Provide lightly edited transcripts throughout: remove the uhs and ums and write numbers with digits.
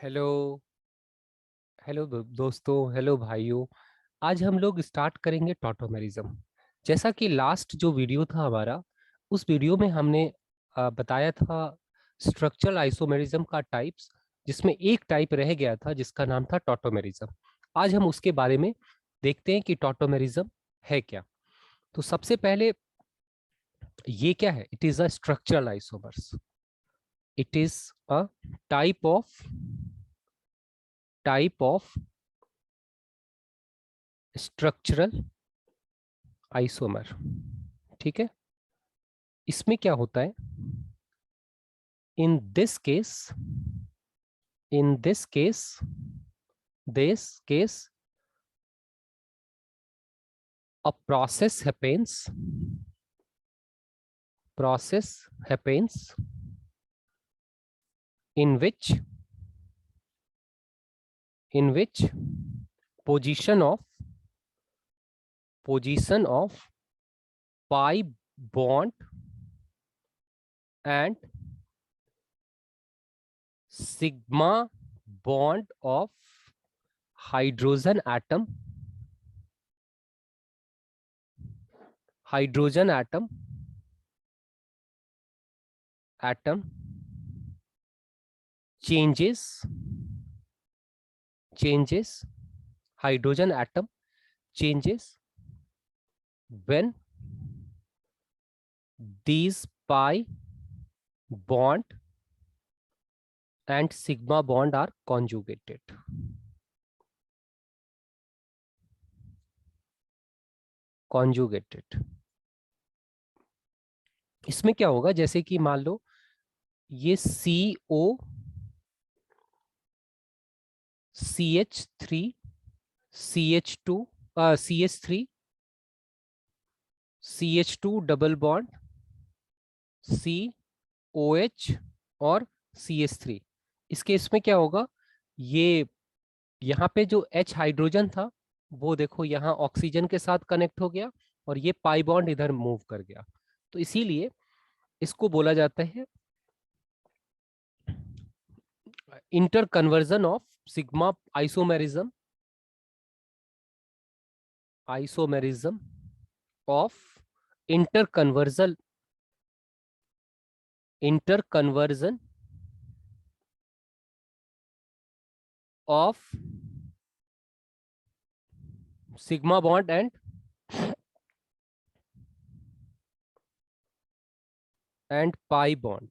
Hello hello दोस्तों, hello भाइयों। आज हम लोग स्टार्ट करेंगे टॉटोमेरिज्म। जैसा कि लास्ट जो वीडियो था हमारा, उस वीडियो में हमने बताया था स्ट्रक्चरल आइसोमेरिज्म का टाइप्स, जिसमें एक टाइप रह गया था जिसका नाम था टॉटोमेरिज्म। आज हम उसके बारे में देखते हैं कि टॉटोमेरिज्म है क्या। तो सबसे पहले ये क्या है? It is a structural isomers. It is a type of type of structural isomer. ठीक है। इसमें क्या होता है? In this case in this case a process happens in which position of pi bond and sigma bond of hydrogen atom hydrogen atom atom changes changes hydrogen atom changes when these pi bond and sigma bond are conjugated. इसमें क्या होगा? जैसे कि मान लो ये CH3 CH2 CH3 double bond COH और CH3। इस case में क्या होगा? ये यहाँ पे जो H हाइड्रोजन था वो देखो यहाँ ऑक्सीजन के साथ कनेक्ट हो गया और ये पाई बॉन्ड इधर मूव कर गया। तो इसीलिए इसको बोला जाता है inter conversion of sigma isomerism of inter conversion of sigma bond and pi bond.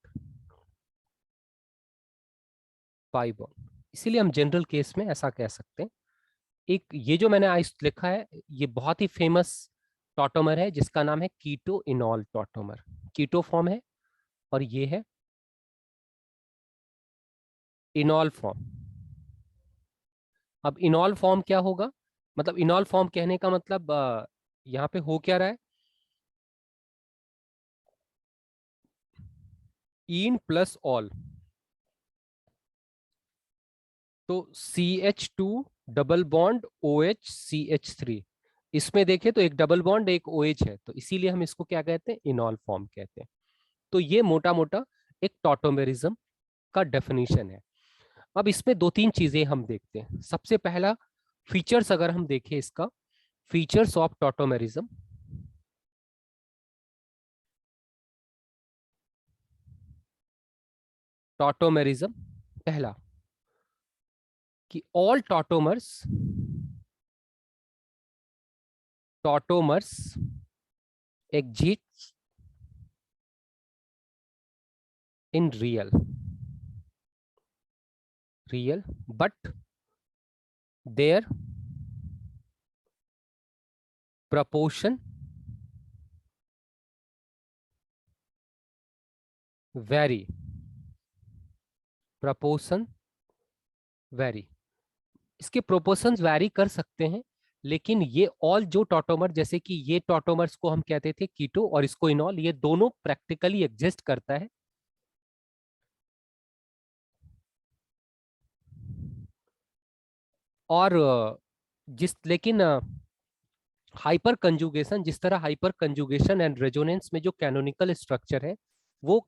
इसीलिए हम जनरल केस में ऐसा कह सकते हैं। एक ये जो मैंने आइस लिखा है, ये बहुत ही फेमस टॉटोमर है जिसका नाम है कीटो इनॉल टॉटोमर। कीटो फॉर्म है और ये है इनॉल फॉर्म। अब इनॉल फॉर्म क्या होगा? मतलब इनॉल फॉर्म कहने का मतलब यहाँ पे हो क्या रहा है? In plus all. तो CH2 double bond OH CH3। इसमें देखें तो एक डबल बॉन्ड एक OH है, तो इसीलिए हम इसको क्या कहते हैं? इनॉल फॉर्म कहते हैं। तो ये मोटा मोटा एक टॉटोमेरिज्म का डेफिनेशन है। अब इसमें दो तीन चीजें हम देखते हैं। सबसे पहला फीचर्स अगर हम देखें इसका, फीचर्स ऑफ टॉटोमेरिज्म। टॉटोमेरिज्म पहला कि all tautomers exist in real but their proportion vary proportion vary। इसके प्रोपोर्शंस वैरी कर सकते हैं, लेकिन ये ऑल जो टॉटोमर, जैसे कि ये टॉटोमर्स को हम कहते थे कीटो और इसको इनॉल, ये दोनों प्रैक्टिकली एग्जिस्ट करता है। और लेकिन हाइपर कंजुगेशन, जिस तरह हाइपर कंजुगेशन एंड रेजोनेंस में जो कैनोनिकल स्ट्रक्चर है वो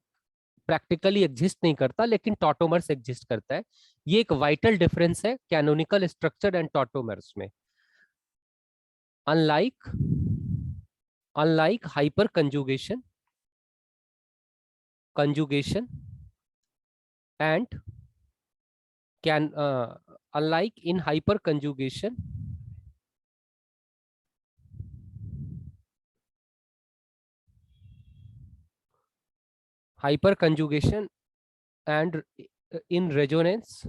प्रैक्टिकली एग्जिस्ट नहीं करता, लेकिन टॉटोमर्स एग्जिस्ट करता है। ये एक वाइटल डिफरेंस है कैनोनिकल स्ट्रक्चर एंड टॉटोमर्स में। Unlike unlike hyper conjugation and can unlike in hyper conjugation and in resonance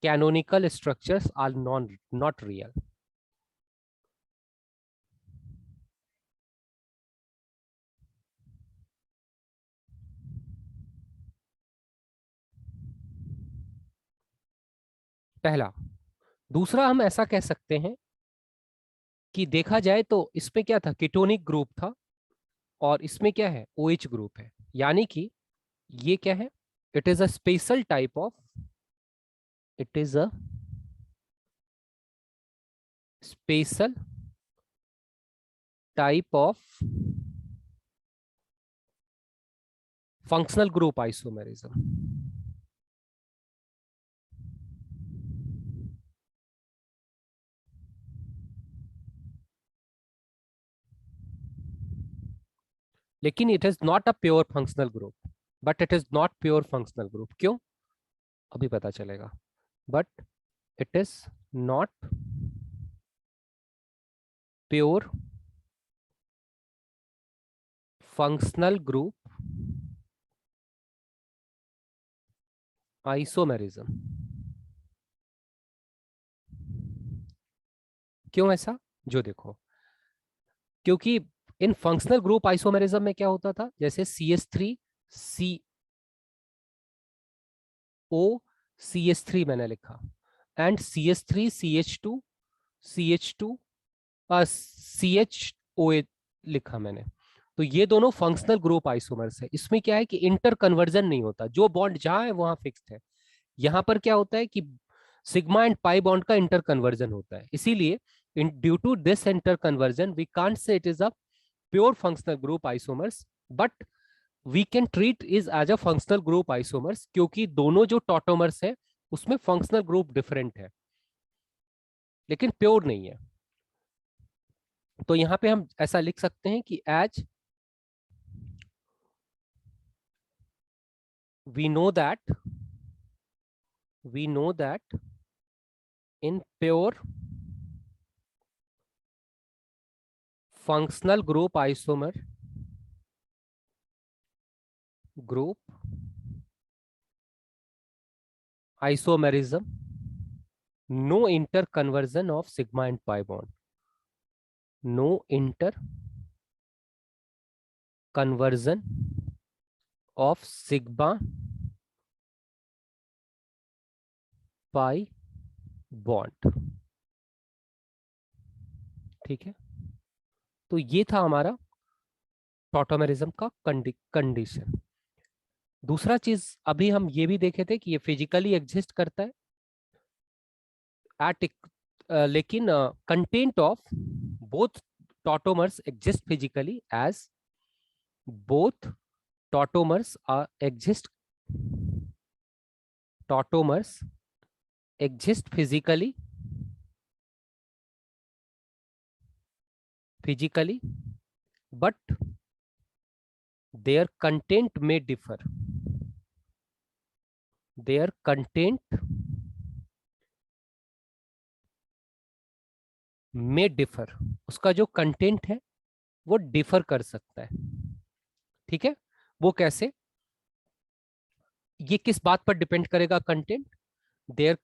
canonical structures are not real. पहला। दूसरा, हम ऐसा कह सकते हैं कि देखा जाए तो इसमें क्या था, कीटोनिक ग्रुप था, और इसमें क्या है, OH ग्रुप है। यानी कि ये क्या है, it is a special type of it is a special type of functional group isomerism. लेकिन it is not a pure functional group, but it is not pure functional group. क्यों, अभी पता चलेगा। But it is not pure functional group isomerism. क्यों ऐसा, जो देखो, क्योंकि इन फंक्शनल ग्रुप आइसोमेरिज्म में क्या होता था, जैसे CH3 COCH3 मैंने लिखा, एंड CH3 CH2 CHOA लिखा मैंने, तो ये दोनों फंक्शनल ग्रुप आइसोमर्स है। इसमें क्या है कि इंटर कन्वर्जन नहीं होता, जो बॉन्ड जहां है वहां फिक्स्ड है। यहां पर क्या होता है कि सिग्मा एंड पाई बॉन्ड का इंटर कन्वर्जन होता है। इसीलिए due to this interconversion we can't say it is a pure functional group isomers, but we can treat is as a functional group isomers, क्योंकि दोनों जो tautomers है उसमें functional group different है, लेकिन प्योर नहीं है। तो यहां पे हम ऐसा लिख सकते हैं कि as we know that we know that in pure functional group isomerism, no interconversion of sigma and pi bond, no interconversion of sigma pi bond। ठीक है, तो ये था हमारा टॉटोमेरिज्म का कंडीशन। दूसरा चीज अभी हम ये भी देखे थे कि ये फिजिकली एग्जिस्ट करता है एट, लेकिन content of both tautomers exist physically as both tautomers are tautomers exist physically, but their content may differ, their content may differ, उसका जो कंटेंट है वो डिफर कर सकता है। ठीक है, वो कैसे, ये किस बात पर डिपेंड करेगा content, their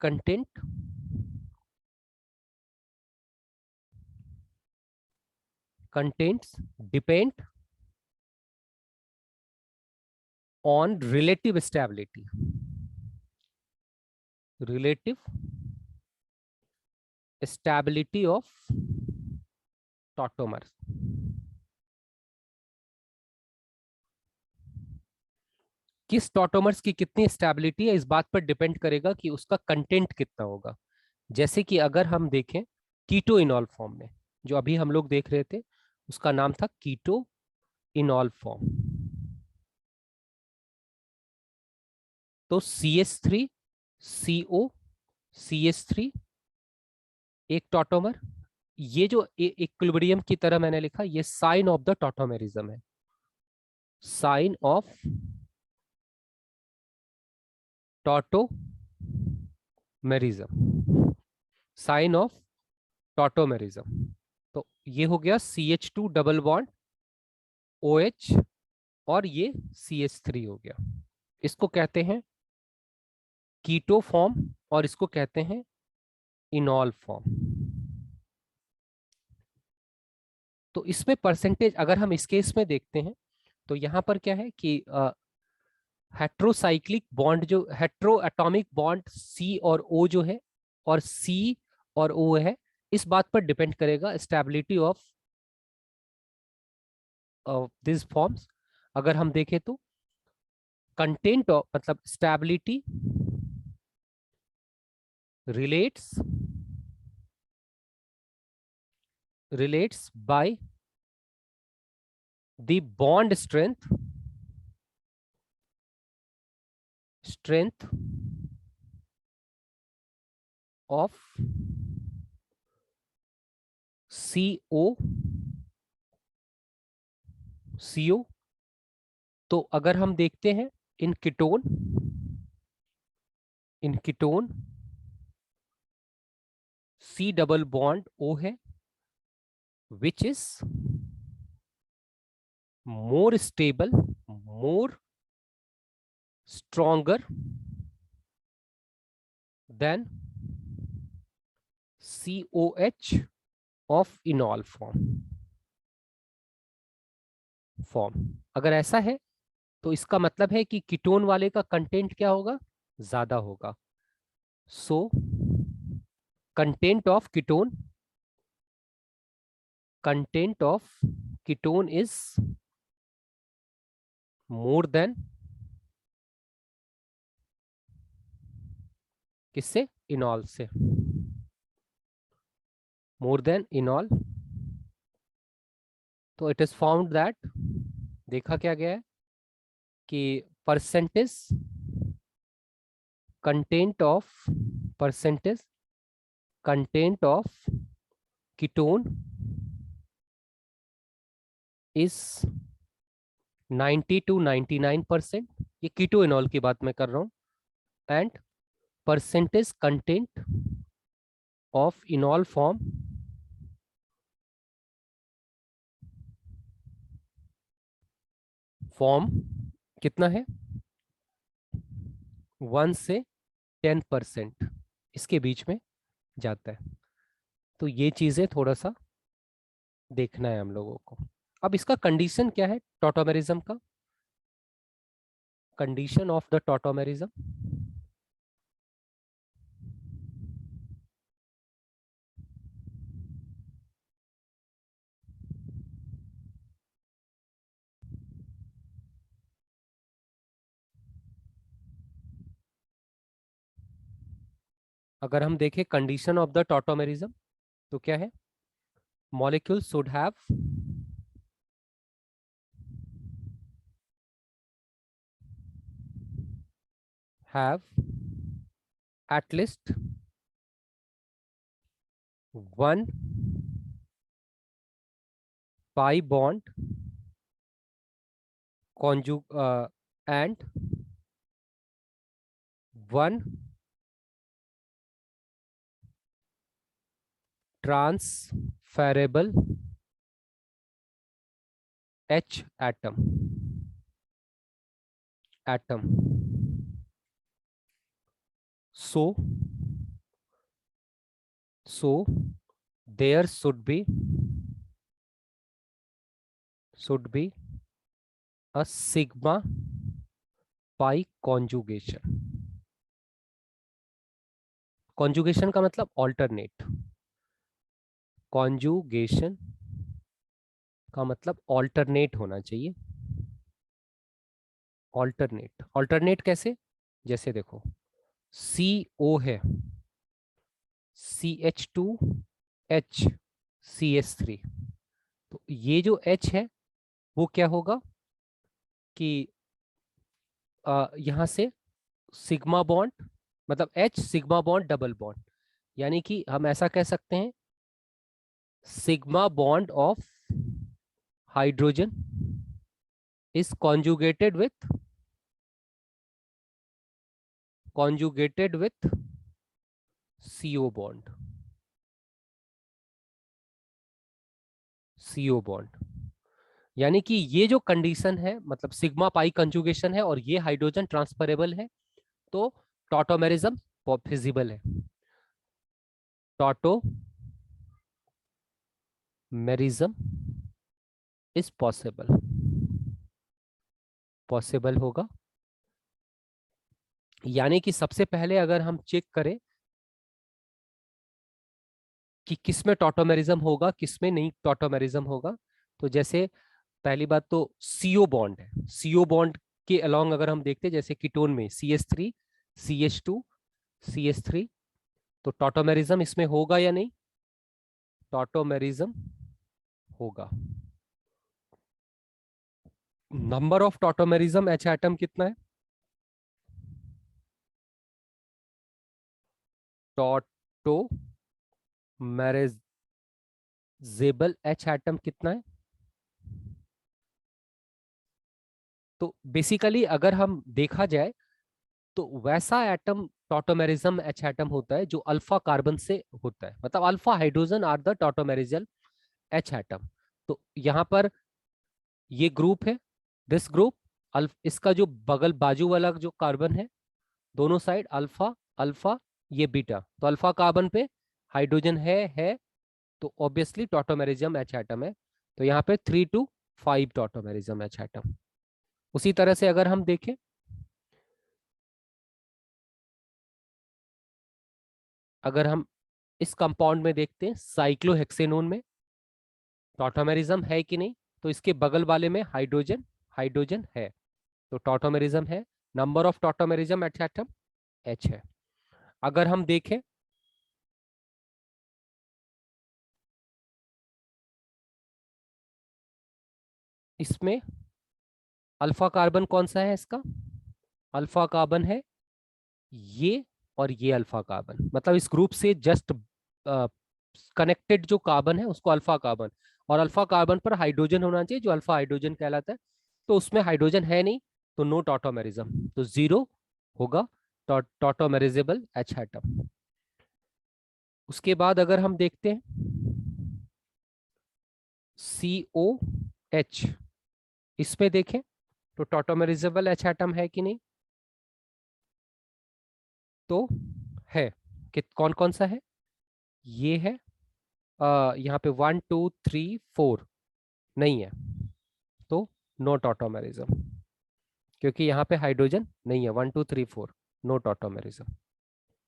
contents depend on relative stability of tautomers। किस टॉटोमर्स की कितनी स्टेबिलिटी है इस बात पर डिपेंड करेगा कि उसका कंटेंट कितना होगा। जैसे कि अगर हम देखें कीटो इनॉल फॉर्म में, जो अभी हम लोग देख रहे थे उसका नाम था कीटो इनॉल फॉर्म। तो CH3 CO CH3 एक टॉटोमर। ये जो इक्विलिब्रियम की तरह मैंने लिखा, ये साइन ऑफ द टॉटोमेरिज्म है, sign of tautomerism, sign of tautomerism. तो ये हो गया CH2 डबल बॉन्ड OH, और ये CH3 हो गया। इसको कहते हैं कीटो फॉर्म और इसको कहते हैं इनॉल फॉर्म। तो इसमें परसेंटेज अगर हम इस केस में देखते हैं तो यहां पर क्या है कि हेट्रोसाइक्लिक बॉन्ड, जो हेट्रो एटॉमिक बॉन्ड C और O जो है, और C और O है, इस बात पर डिपेंड करेगा स्टेबिलिटी ऑफ दिस फॉर्म्स। अगर हम देखें तो कंटेंट ऑफ मतलब stability relates by the bond strength of CO। तो अगर हम देखते हैं in ketone C double bond O है, which is more stable, more stronger than COH of enol form. अगर ऐसा है तो इसका मतलब है कि कीटोन वाले का कंटेंट क्या होगा, ज्यादा होगा। So content of ketone is more than किससे, इनॉल से, मोर देन इनॉल। तो इट इज फाउंड दैट, देखा क्या गया है कि percentage percentage content of ketone is 90 to 99%। ये कीटो इनॉल की बात मैं कर रहा हूं। And percentage content of इनॉल form कितना है, 1 से 10% इसके बीच में जाता है। तो ये चीजें थोड़ा सा देखना है हम लोगों को। अब इसका कंडीशन क्या है टॉटोमेरिज्म का, कंडीशन ऑफ द टॉटोमेरिज्म। अगर हम देखें कंडीशन ऑफ द टॉटोमेरिज्म तो क्या है, molecule should have at least one pi bond and one transferable H atom. So there should be a sigma pi conjugation. Conjugation का मतलब alternate, conjugation का मतलब alternate होना चाहिए। alternate कैसे, जैसे देखो CO है, CH2H CH3, तो ये जो H है वो क्या होगा कि यहां से सिग्मा बॉन्ड, मतलब H sigma bond double bond, यानी कि हम ऐसा कह सकते हैं sigma bond of hydrogen is conjugated with CO bond, CO bond. यानी कि ये जो कंडीशन है, मतलब सिग्मा पाई कंजुगेशन है और ये हाइड्रोजन ट्रांसफरेबल है, तो टॉटोमेरिज्म फिजिबल है। टॉटोमेरिज्म इज पॉसिबल होगा। यानी कि सबसे पहले अगर हम चेक करें कि किसमें टॉटोमेरिज्म होगा, किसमें नहीं टॉटोमेरिज्म होगा, तो जैसे पहली बात तो CO बॉन्ड है, CO बॉन्ड के अलोंग अगर हम देखते हैं जैसे कीटोन में CH3 CH2 CH3, तो टॉटोमेरिज्म इसमें होगा या नहीं? टॉटोमेरिज्म होगा। Number of tautomerism H atom कितना है? टॉटोमेरिजेबल H एटम कितना है? तो बेसिकली अगर हम देखा जाए तो वैसा एटम टॉटोमेरिज्म H एटम होता है जो अल्फा कार्बन से होता है, मतलब alpha hydrogen are the tautomerisable H atom. तो यहाँ पर ये ग्रुप है, दिस ग्रुप, इसका जो बगल बाजू वाला जो कार्बन है, दोनों साइड अल्फा अल्फा, ये बीटा, तो अल्फा कार्बन पे हाइड्रोजन है, तो ऑब्वियसली टॉटोमेरिज्म H एटम है। तो यहाँ पे 3 to 5 टॉटोमेरिज्म H एटम। उसी तरह से अगर हम देखें, अगर हम इस कंपाउंड में देखते हैं साइक्लोहेक्सेनोन में टॉटोमेरिज्म है कि नहीं, तो इसके बगल वाले में हाइड्रोजन हाइड्रोजन है, तो टॉटोमेरिज्म है। Number of tautomerism at atom H है। अगर हम देखें इसमें अल्फा कार्बन कौन सा है इसका? अल्फा कार्बन है ये, और ये अल्फा कार्बन, मतलब इस ग्रुप से जस्ट कनेक्टेड जो कार्बन है उसको अल्फा कार्बन, और अल्फा कार्बन पर हाइड्रोजन होना चाहिए जो अल्फा हाइड्रोजन कहलाता है, तो उसमें हाइड्रोजन है नहीं, तो नो टॉटोमेरिज्म, तो 0 होगा टॉटोमेरिजेबल H एटम। उसके बाद अगर हम देखते हैं COH, इसमें देखें तो टॉटोमेरिजेबल H एटम है कि नहीं? तो है। कि कौन कौन सा है? ये है, यहाँ पे 1 2 3 4 नहीं है, तो नो टॉटोमेरिज्म, क्योंकि यहाँ पे हाइड्रोजन नहीं है। 1 2 3 4 नो टॉटोमेरिज्म।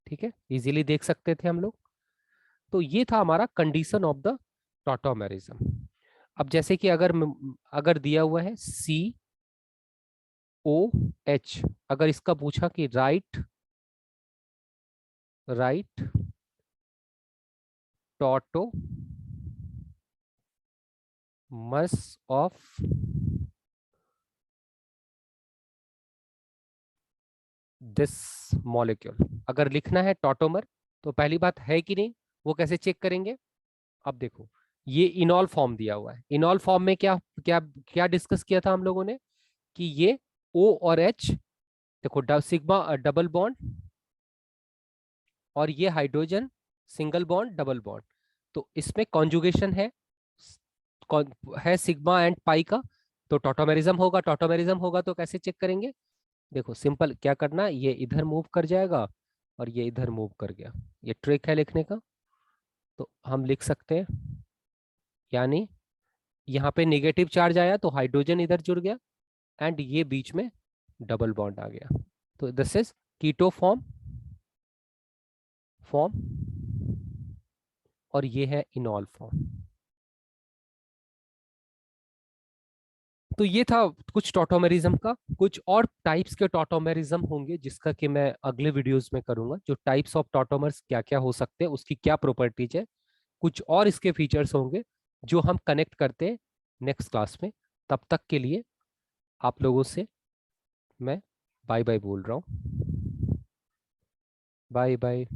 ठीक है, इजीली देख सकते थे हम लोग। तो ये था हमारा कंडीशन ऑफ द टॉटोमेरिज्म। अब जैसे कि अगर दिया हुआ है COH, अगर इसका पूछा कि right tautomers of this molecule, अगर लिखना है टॉटोमर, तो पहली बात है कि नहीं, वो कैसे चेक करेंगे? अब देखो, ये इनॉल फॉर्म दिया हुआ है, इनॉल फॉर्म में क्या क्या क्या डिस्कस किया था हम लोगों ने कि ये O और H, देखो सिग्मा डबल बॉन्ड, और ये hydrogen single bond double bond, तो इसमें कॉन्जुगेशन है सिग्मा एंड पाई का, तो टॉटोमेरिज्म होगा। टॉटोमेरिज्म होगा तो कैसे चेक करेंगे? देखो सिंपल, क्या करना, ये इधर मूव कर जाएगा और ये इधर मूव कर गया, ये ट्रिक है लिखने का, तो हम लिख सकते हैं, यानी यहाँ पे नेगेटिव चार्ज आया तो हाइड्रोजन इधर जुड़ गया, एंड ये बीच में डबल बॉन्ड आ गया, तो दिस इज कीटो फॉर्म, और ये है इनॉल फॉर्म। तो ये था कुछ टॉटोमेरिज्म का। कुछ और टाइप्स के टॉटोमेरिज्म होंगे जिसका कि मैं अगले वीडियोस में करूंगा, जो टाइप्स ऑफ टॉटोमर्स क्या क्या हो सकते हैं, उसकी क्या प्रॉपर्टीज है, कुछ और इसके फीचर्स होंगे जो हम कनेक्ट करते हैं नेक्स्ट क्लास में। तब तक के लिए आप लोगों से मैं बाय बाय बोल रहा हूँ। Bye bye.